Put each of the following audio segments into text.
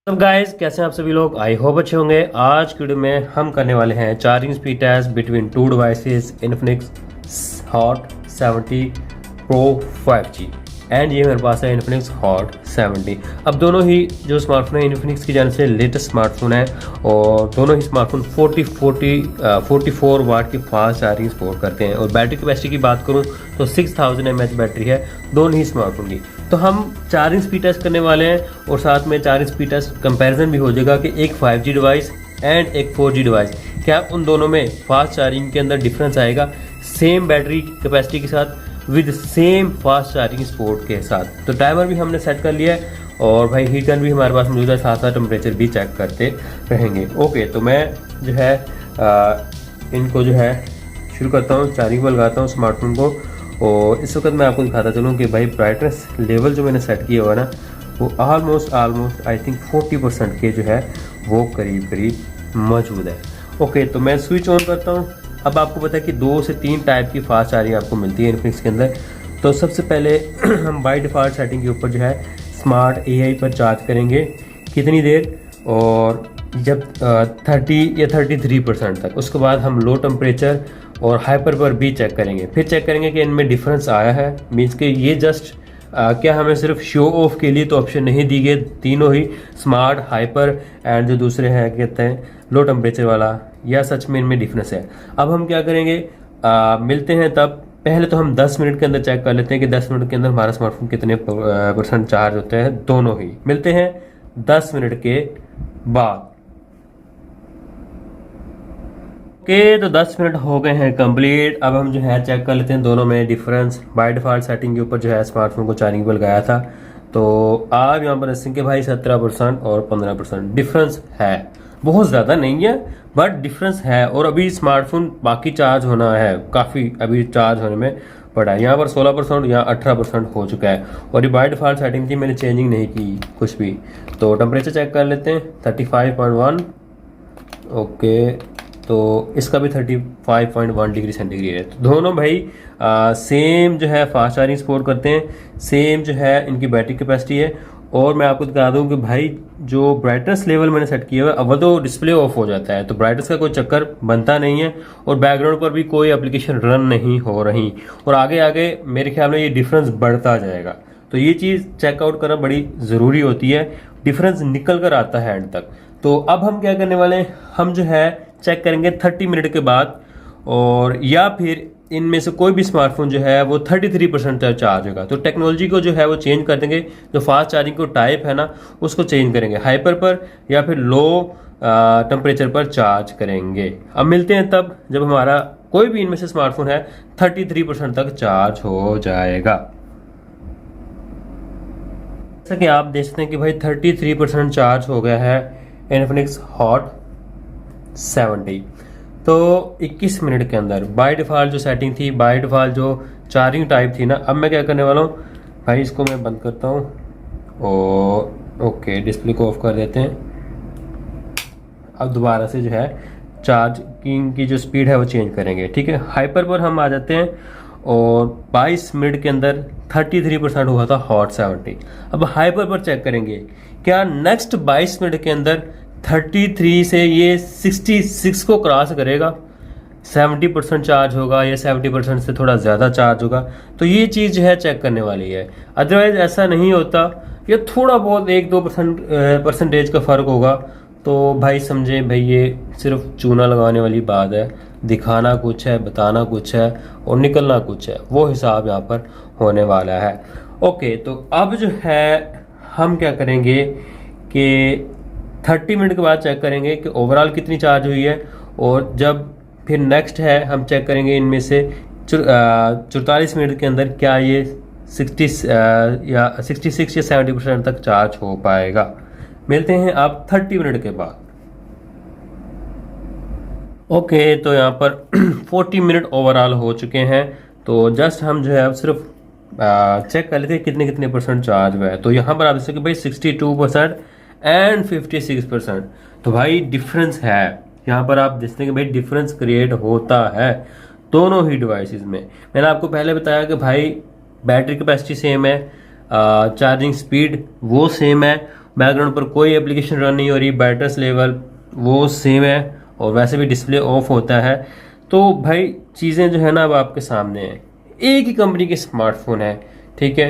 तो गाइस कैसे हैं आप सभी लोग। आई होप अच्छे होंगे। आज की वीडियो में हम करने वाले हैं charging speed test between two devices Infinix Hot 70 Pro 5G and ये मेरे पास है इन्फिनिक्स हॉट 70। अब दोनों ही जो स्मार्टफोन है इन्फिनिक्स की जान से लेटेस्ट स्मार्टफोन है और दोनों ही स्मार्टफोन 44 वाट की फास्ट चार्जिंग सपोर्ट करते हैं। और बैटरी कैपेसिटी की बात करूं तो 6000 mAh बैटरी है दोनों ही स्मार्टफोन की। तो हम चार्जिंग स्पीड टेस्ट करने वाले हैं और साथ में चार्जिंग स्पीड टेस्ट कंपैरिजन भी हो जाएगा कि एक 5G डिवाइस एंड एक 4G डिवाइस क्या उन दोनों में फास्ट चार्जिंग के अंदर डिफरेंस आएगा सेम बैटरी कैपेसिटी के साथ with same fast charging support के साथ। तो टाइमर भी हमने सेट कर लिया है और भाई हीट गन भी हमारे पास मौजूद है, साथ साथ टेम्परेचर भी चेक करते रहेंगे। ओके, तो मैं जो है इनको जो है शुरू करता हूँ, चार्जिंग पर लगाता हूँ स्मार्टफोन को। और इस वक्त मैं आपको दिखाता चलूँ कि भाई ब्राइटनेस लेवल जो मैंने सेट किया हुआ ना वो ऑलमोस्ट आई थिंक 40% के जो है वो करीब मौजूद है। ओके, तो मैं स्विच ऑन करता हूँ। अब आपको पता है कि 2 से 3 टाइप की फास्ट चार्जिंग आपको मिलती है इन्फिनिक्स के अंदर। तो सबसे पहले हम बाय डिफ़ॉल्ट सेटिंग के ऊपर जो है स्मार्ट AI पर चार्ज करेंगे कितनी देर, और जब 30 या 33% तक। उसके बाद हम लो टेम्परेचर और हाइपर पर भी चेक करेंगे। फिर चेक करेंगे कि इनमें डिफरेंस आया है, मीन्स कि ये जस्ट क्या हमें सिर्फ शो ऑफ के लिए तो ऑप्शन नहीं दी गई, तीनों ही स्मार्ट, हाइपर एंड जो दूसरे हैं कहते हैं लो टेम्परेचर वाला, या सच में इनमें डिफरेंस है। अब हम क्या करेंगे, मिलते हैं तब। पहले तो हम 10 मिनट के अंदर चेक कर लेते हैं कि 10 मिनट के अंदर हमारा स्मार्टफोन कितने % चार्ज होते हैं दोनों ही। मिलते हैं 10 मिनट के बाद। ओके, तो 10 मिनट हो गए हैं कंप्लीट। अब हम जो है चेक कर लेते हैं दोनों में डिफरेंस। बाय डिफ़ॉल्ट सेटिंग के ऊपर जो है स्मार्टफोन को चार्जिंग पर लगाया था, तो आप यहाँ पर देखें कि भाई 17% और 15% डिफरेंस है। बहुत ज़्यादा नहीं है बट डिफरेंस है। और अभी स्मार्टफोन बाकी चार्ज होना है, काफ़ी अभी चार्ज होने में पड़ा है। यहाँ पर 16% या 18% हो चुका है। और ये बाय डिफ़ॉल्ट सेटिंग थी, मैंने चेंजिंग नहीं की कुछ भी। तो टेम्परेचर चेक कर लेते हैं 35.1। ओके, तो इसका भी 35.1 डिग्री सेंटीग्रेड है। तो दोनों भाई सेम जो है फास्ट चार्जिंग सपोर्ट करते हैं, सेम जो है इनकी बैटरी कैपेसिटी है। और मैं आपको बता दूं कि भाई जो ब्राइटनेस लेवल मैंने सेट किया हुआ है, अव्वल तो डिस्प्ले ऑफ हो जाता है, तो ब्राइटनेस का कोई चक्कर बनता नहीं है और बैकग्राउंड पर भी कोई एप्लीकेशन रन नहीं हो रही। और आगे आगे मेरे ख्याल में ये डिफरेंस बढ़ता जाएगा। तो ये चीज़ चेकआउट करना बड़ी ज़रूरी होती है, डिफरेंस निकल कर आता है एंड तक। तो अब हम क्या करने वाले हैं, हम जो है चेक करेंगे 30 मिनट के बाद, और या फिर इनमें से कोई भी स्मार्टफोन जो है वो 33% चार्ज होगा। तो टेक्नोलॉजी को जो है वो चेंज कर देंगे, जो फास्ट चार्जिंग को टाइप है ना उसको चेंज करेंगे, हाइपर पर या फिर लो टेम्परेचर पर चार्ज करेंगे। अब मिलते हैं तब जब हमारा कोई भी इनमें से स्मार्टफोन है 33% तक चार्ज हो जाएगा। जैसा कि आप देख सकते हैं कि भाई 33% चार्ज हो गया है इन्फिनिक्स हॉट 70। तो 21 मिनट के अंदर बाय डिफ़ॉल्ट जो सेटिंग थी, बाय डिफ़ॉल्ट जो चार्जिंग टाइप थी ना, अब मैं क्या करने वाला हूँ भाई, इसको मैं बंद करता हूँ और ओके डिस्प्ले को ऑफ कर देते हैं। अब दोबारा से जो है चार्जिंग की जो स्पीड है वो चेंज करेंगे, ठीक है। हाइपर पर हम आ जाते हैं और 22 मिनट के अंदर 33% हुआ था हॉट 70। अब हाइपर पर चेक करेंगे क्या नेक्स्ट 22 मिनट के अंदर 33 से ये 66 को क्रॉस करेगा, 70% चार्ज होगा या 70% से थोड़ा ज़्यादा चार्ज होगा। तो ये चीज़ जो है चेक करने वाली है। अदरवाइज ऐसा नहीं होता, या थोड़ा बहुत 1-2 परसेंटेज का फ़र्क होगा तो भाई समझे भाई ये सिर्फ चूना लगाने वाली बात है, दिखाना कुछ है, बताना कुछ है और निकलना कुछ है, वो हिसाब यहाँ पर होने वाला है। ओके, तो अब जो है हम क्या करेंगे कि 30 मिनट के बाद चेक करेंगे कि ओवरऑल कितनी चार्ज हुई है। और जब फिर नेक्स्ट है हम चेक करेंगे इनमें से 44 मिनट के अंदर क्या ये 66 या 70% तक चार्ज हो पाएगा। मिलते हैं आप 30 मिनट के बाद। ओके, तो यहाँ पर 40 मिनट ओवरऑल हो चुके हैं। तो जस्ट हम जो है अब सिर्फ चेक कर लेते हैं कितने कितने % चार्ज हुआ है। तो यहाँ पर आप देख सकते भाई 62% एंड 56%। तो भाई डिफरेंस है, यहाँ पर आप देखते हैं कि भाई डिफरेंस क्रिएट होता है दोनों ही डिवाइसेस में। मैंने आपको पहले बताया कि भाई बैटरी कैपेसिटी सेम है, चार्जिंग स्पीड वो सेम है, बैकग्राउंड पर कोई एप्लीकेशन रन नहीं हो रही, ब्राइटनेस लेवल वो सेम है और वैसे भी डिस्प्ले ऑफ होता है। तो भाई चीज़ें जो है ना अब आपके सामने हैं, एक ही कंपनी के स्मार्टफोन है, ठीक है,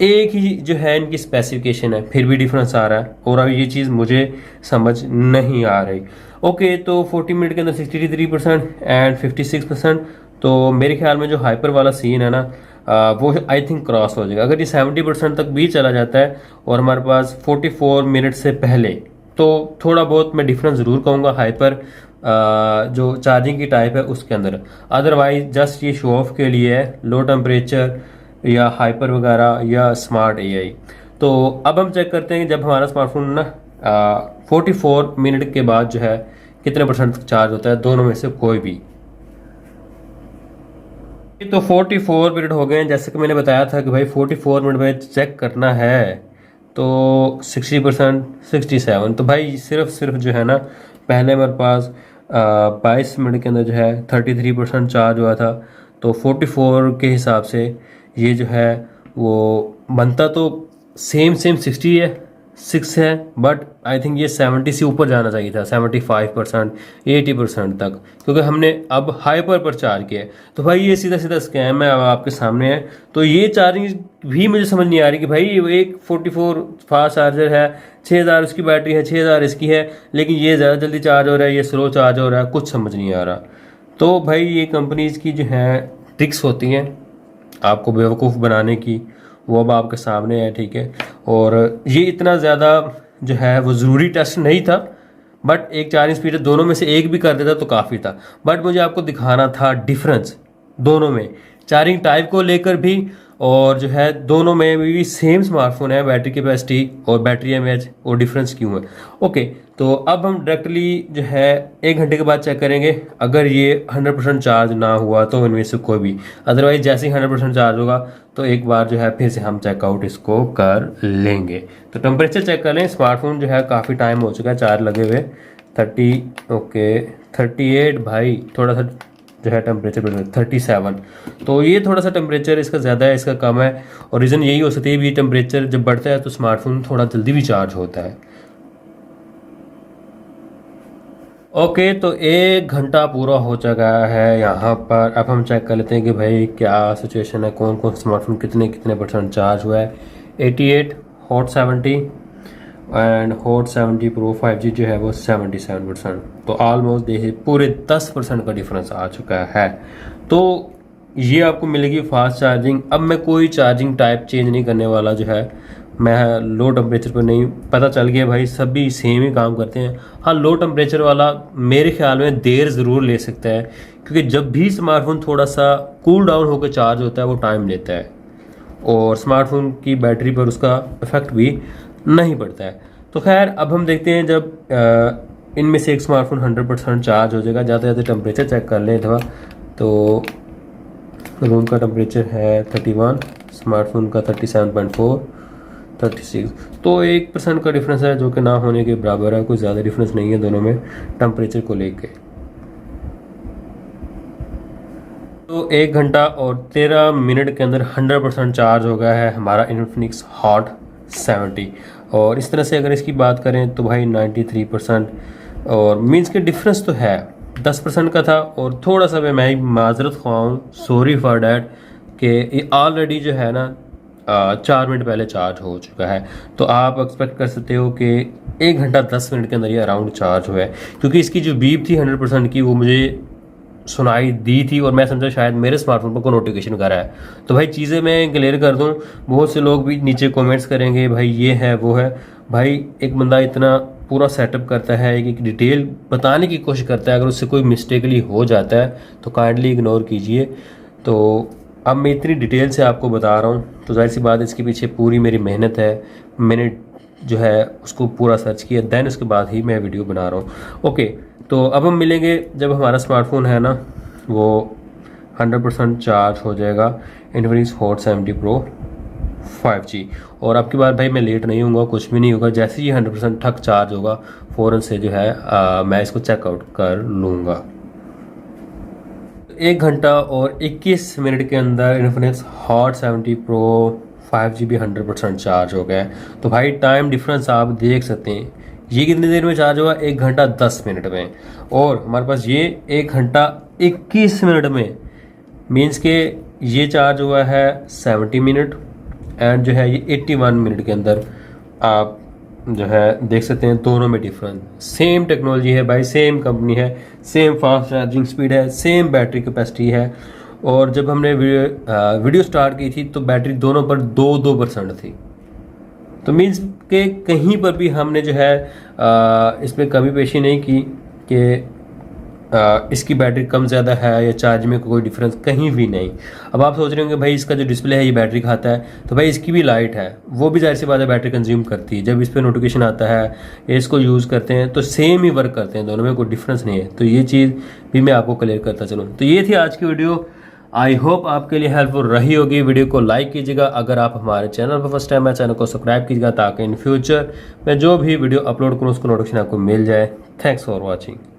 एक ही जो है इनकी स्पेसिफिकेशन है, फिर भी डिफरेंस आ रहा है और अब ये चीज़ मुझे समझ नहीं आ रही। ओके, तो 40 मिनट के अंदर 63% एंड 56%, तो मेरे ख्याल में जो हाइपर वाला सीन है ना वो आई थिंक क्रॉस हो जाएगा। अगर ये 70% तक भी चला जाता है और हमारे पास 44 मिनट से पहले, तो थोड़ा बहुत मैं डिफरेंस ज़रूर कहूँगा हाइपर जो चार्जिंग की टाइप है उसके अंदर। अदरवाइज जस्ट ये शो ऑफ के लिए है, लो टेम्परेचर या हाइपर वगैरह या स्मार्ट एआई। तो अब हम चेक करते हैं जब हमारा स्मार्टफोन ना 44 मिनट के बाद जो है कितने परसेंट चार्ज होता है, दोनों में से कोई भी। तो 44 मिनट हो गए हैं, जैसे कि मैंने बताया था कि भाई 44 मिनट में चेक करना है, तो 60%, 67। तो भाई सिर्फ जो है ना पहले हमारे पास 22 मिनट के अंदर जो है 33% चार्ज हुआ था, तो 44 के हिसाब से ये जो है वो बनता तो सेम 6 है, बट आई थिंक ये 70 से ऊपर जाना चाहिए था, 75%, 80% तक, क्योंकि हमने अब हाइपर पर चार्ज किया है। तो भाई ये सीधा स्कैम है, अब आपके सामने है। तो ये चार्जिंग भी मुझे समझ नहीं आ रही कि भाई एक 44 फास्ट चार्जर है, 6000 उसकी बैटरी है, 6000 इसकी है, लेकिन ये ज़्यादा जल्दी चार्ज हो रहा है, ये स्लो चार्ज हो रहा है, कुछ समझ नहीं आ रहा। तो भाई ये कंपनीज की जो है ट्रिक्स होती हैं आपको बेवकूफ़ बनाने की, वो अब आपके सामने है, ठीक है। और ये इतना ज़्यादा जो है वो ज़रूरी टेस्ट नहीं था, बट एक चार्जिंग स्पीड दोनों में से एक भी कर देता तो काफ़ी था। बट मुझे आपको दिखाना था डिफरेंस दोनों में, चार्जिंग टाइप को लेकर भी, और जो है दोनों में भी सेम स्मार्टफोन है, बैटरी कैपेसिटी और बैटरी एमएच और डिफरेंस क्यों है। ओके, तो अब हम डायरेक्टली जो है 1 घंटे के बाद चेक करेंगे। अगर ये 100% चार्ज ना हुआ तो इनमें से कोई भी, अदरवाइज जैसे ही 100% चार्ज होगा तो एक बार जो है फिर से हम चेकआउट इसको कर लेंगे। तो टेम्परेचर चेक कर लें। स्मार्टफोन जो है काफ़ी टाइम हो चुका है चार्ज लगे हुए, 38 भाई, थोड़ा सा जो है टेम्परेचर 37। तो ये थोड़ा सा टेम्परेचर इसका ज़्यादा है, इसका कम है, और रीज़न यही हो सकती है भी टेम्परेचर जब बढ़ता है तो स्मार्टफोन थोड़ा जल्दी भी चार्ज होता है। ओके, तो 1 घंटा पूरा हो चुका है यहाँ पर। अब हम चेक कर लेते हैं कि भाई क्या सिचुएशन है, कौन कौन स्मार्टफोन कितने परसेंट चार्ज हुआ है। 88, hot 70 and hot 70 Pro 5G जो है वो 77%। तो ऑलमोस्ट देखिए पूरे 10% का डिफरेंस आ चुका है। तो ये आपको मिलेगी फास्ट चार्जिंग। अब मैं कोई चार्जिंग टाइप चेंज नहीं करने वाला, जो है मैं लो टेम्परेचर पर नहीं, पता चल गया भाई सभी सेम ही काम करते हैं। हाँ, लो टेम्परेचर वाला मेरे ख्याल में देर ज़रूर ले सकता है, क्योंकि जब भी स्मार्टफोन थोड़ा सा कूल डाउन होकर चार्ज होता है वो टाइम लेता है, और स्मार्टफोन की बैटरी पर उसका इफेक्ट भी नहीं पड़ता है। तो खैर अब हम देखते हैं जब इनमें से एक स्मार्टफोन 100% चार्ज हो जाएगा। जाते जाते टेम्परेचर चेक कर लें थोड़ा। तो रूम का टेम्परेचर है 31, स्मार्टफोन का 37.4, 36। तो 1% का डिफरेंस है, जो कि ना होने के बराबर है, कोई ज़्यादा डिफरेंस नहीं है दोनों में टेम्परेचर को लेके। तो 1 घंटा और 13 मिनट के अंदर 100% चार्ज हो गया है हमारा इन्फिनिक्स हॉट 70। और इस तरह से अगर इसकी बात करें तो भाई 93%, और मीन्स के डिफरेंस तो है 10% का था। और थोड़ा सा मैं माजरत ख्वाह हूँ, सॉरी फॉर डैट, कि ये ऑलरेडी जो है ना 4 मिनट पहले चार्ज हो चुका है। तो आप एक्सपेक्ट कर सकते हो कि 1 घंटा 10 मिनट के अंदर ये अराउंड चार्ज हुआ है, क्योंकि इसकी जो बीप थी 100% की वो मुझे सुनाई दी थी, और मैं समझा शायद मेरे स्मार्टफोन पर कोई नोटिफिकेशन कर रहा है। तो भाई चीज़ें मैं क्लियर कर दूं, बहुत से लोग भी नीचे कमेंट्स करेंगे भाई ये है वो है। भाई एक बंदा इतना पूरा सेटअप करता है, एक डिटेल बताने की कोशिश करता है, अगर उससे कोई मिस्टेकली हो जाता है तो काइंडली इग्नोर कीजिए। तो अब मैं इतनी डिटेल से आपको बता रहा हूँ, तो जाहिर सी बात इसके पीछे पूरी मेरी मेहनत है। मैंने जो है उसको पूरा सर्च किया, देन उसके बाद ही मैं वीडियो बना रहा हूँ। ओके, तो अब हम मिलेंगे जब हमारा स्मार्टफोन है ना वो 100% चार्ज हो जाएगा, इन्फिनिक्स हॉट 70 प्रो 5G। और अब की बार भाई मैं लेट नहीं होऊंगा, कुछ भी नहीं होगा, जैसे ही 100% ठक चार्ज होगा फ़ौरन से जो है मैं इसको चेकआउट कर लूँगा। 1 घंटा और 21 मिनट के अंदर Infinix Hot 70 pro 5GB 100% charge हो गया है। तो भाई टाइम डिफरेंस आप देख सकते हैं, ये कितनी देर में चार्ज हुआ, 1 घंटा 10 मिनट में, और हमारे पास ये 1 घंटा 21 मिनट में, मीन्स के ये चार्ज हुआ है 70 मिनट, एंड जो है ये 81 मिनट के अंदर आप जो है देख सकते हैं दोनों में डिफरेंस। सेम टेक्नोलॉजी है भाई, सेम कंपनी है, सेम फास्ट चार्जिंग स्पीड है, सेम बैटरी कैपेसिटी है। और जब हमने वीडियो स्टार्ट की थी तो बैटरी दोनों पर 2% थी। तो मीन्स के कहीं पर भी हमने जो है इसमें कमी पेशी नहीं की कि इसकी बैटरी कम ज़्यादा है या चार्ज में कोई डिफरेंस, कहीं भी नहीं। अब आप सोच रहे होंगे भाई इसका जो डिस्प्ले है ये बैटरी खाता है, तो भाई इसकी भी लाइट है, वो भी जाहिर सी बात है बैटरी कंज्यूम करती है। जब इस पर नोटिफिकेशन आता है या इसको यूज़ करते हैं तो सेम ही वर्क करते हैं, दोनों में कोई डिफरेंस नहीं है। तो ये चीज़ भी मैं आपको क्लियर करता चलूँ। तो ये थी आज की वीडियो, आई होप आपके लिए हेल्पफुल रही होगी। वीडियो को लाइक कीजिएगा, अगर आप हमारे चैनल पर फर्स्ट टाइम है चैनल को सब्सक्राइब कीजिएगा ताकि इन फ्यूचर मैं जो भी वीडियो अपलोड करूँ उसको नोटिफिकेशन आपको मिल जाए। Thanks for watching.